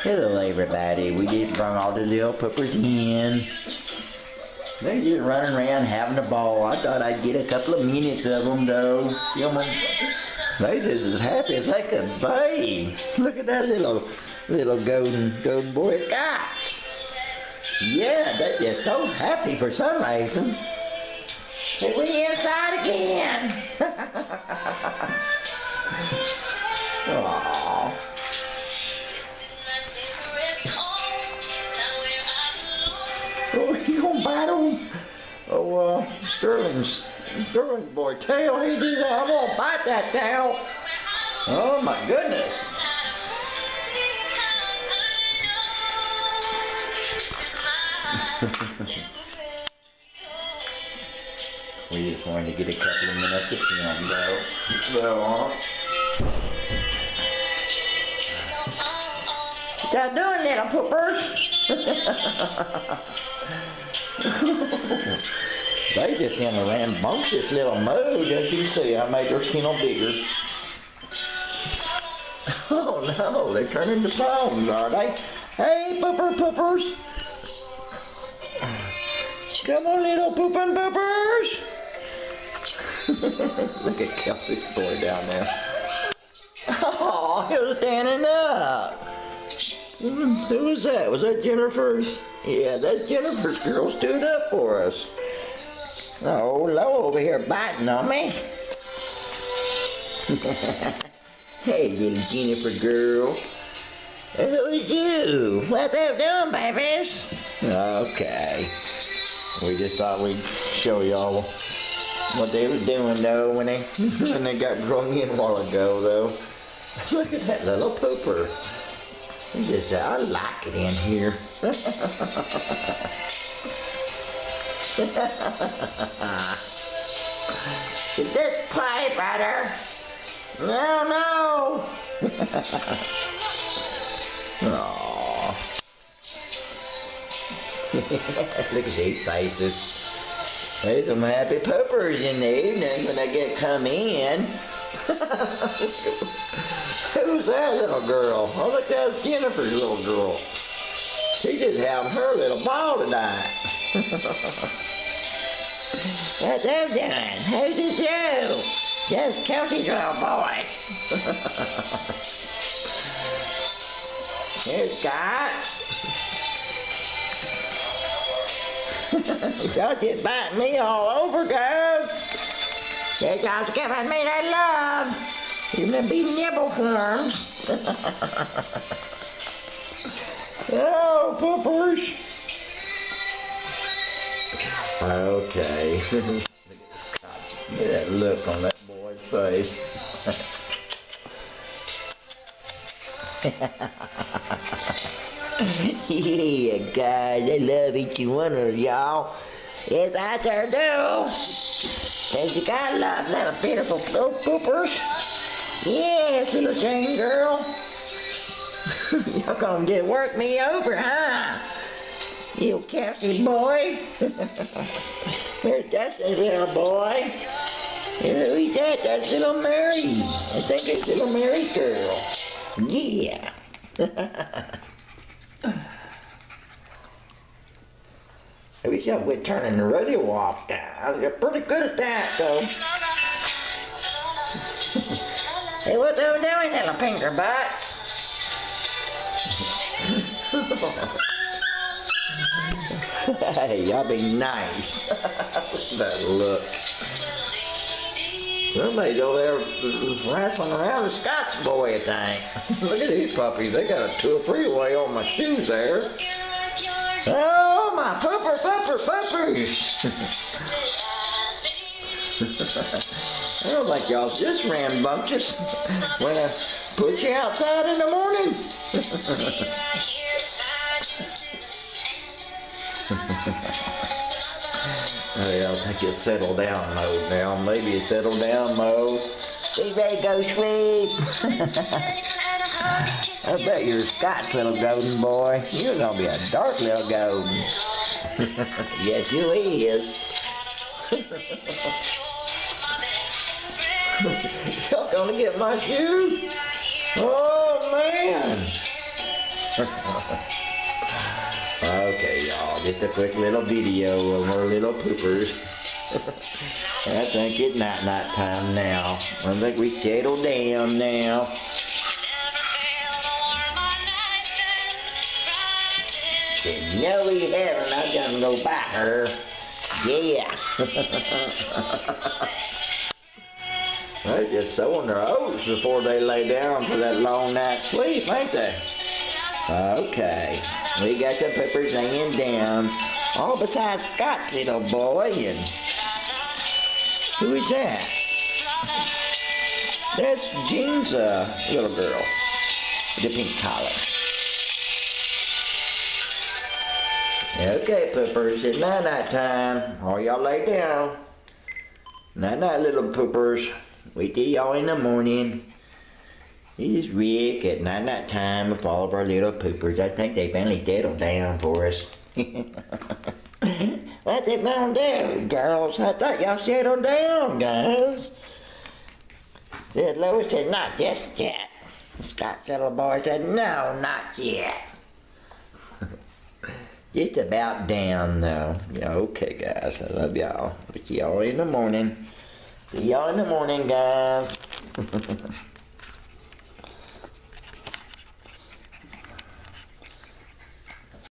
Hello everybody, we just brought all the little puppers in. They're just running around having a ball. I thought I'd get a couple of minutes of them though. Film them. They just as happy as they could be. Look at that little golden boy gosh. Yeah, they're just so happy for some reason. Hey, we inside again. Aww. Oh, you gonna bite on? Oh, Sterling's boy tail. He did that. I'm gonna bite that tail. Oh my goodness. We just wanted to get a couple of minutes of film though. What y'all doing, little poopers? They just in a rambunctious little mode, as you see. I made their kennel bigger. Oh no, they're turning to songs, are they? Hey, poopers! Come on, little poopin' poopers! Look at Kelsey's boy down there. Oh, he was standing up. Who was that? Was that Jennifer's? Yeah, that's Jennifer's girl stood up for us. Oh, Lo over here biting on me. Hey, little Jennifer girl. Who's you? What they doing, babies? Okay. We just thought we'd show y'all what they were doing though when they got brung in a while ago though. Look at that little pooper. He just said, I like it in here. Should this play better? No. Aww. Look at these faces. There's some happy poopers in the evening when they come in. Who's that little girl? Oh, look, that's Jennifer's little girl. She's just having her little ball tonight. What's up doing? Who's it you? Just Kelsey's little boy. Here's Scott's. Y'all just biting me all over, guys. Y'all's giving me that love. You're gonna be nibble forms. Oh, poopers. Okay. Look at that look on that boy's face. Yeah, guys, I love each one of y'all. Yes, I sure do. Cause you gotta love little beautiful poopers. Yes, little Jane girl. Y'all gonna just work me over, huh? You Kelsey boy. Here's Dustin's little boy. Who's that? That's little Mary. I think it's little Mary's girl. Yeah. I wish I would turn the radio off now. You're pretty good at that, though. Hey, what are we doing, little pinker butts? Hey, y'all be nice. That look. Somebody's over there wrestling around with Scott's boy, I think. Look at these puppies. They got a 2-3-way on my shoes there. Oh, my poopers. I don't think y'all's just rambunctious when I put you outside in the morning. I think it's settled down mode now. Maybe it's settled down mode. Be ready to go sleep. I bet you're Scott's little golden boy. You're gonna be a dark little golden. Yes, you is. Y'all gonna get my shoe? Oh, man. Okay, y'all, just a quick little video of our little poopers. I think it's night time now. I think we settle down now. Said, no, we haven't. I'm gonna go buy her. Yeah. They're just sowing their oats before they lay down for that long night's sleep, ain't they? Okay, we got some poopers laying down. All besides Scott's little boy, and who is that? That's Jean's little girl with the pink collar. Okay, poopers, it's night time. All y'all lay down. Night, little poopers. Wait till y'all in the morning. This is Rick at night time with all of our little poopers. I think they finally settled down for us. What's it gonna do, girls? I thought y'all settled down, guys. Said Lois said, not just yet. Scott's little boy said, no, not yet. Just about down, though. Yeah, okay, guys. I love y'all. See y'all in the morning. See y'all in the morning, guys.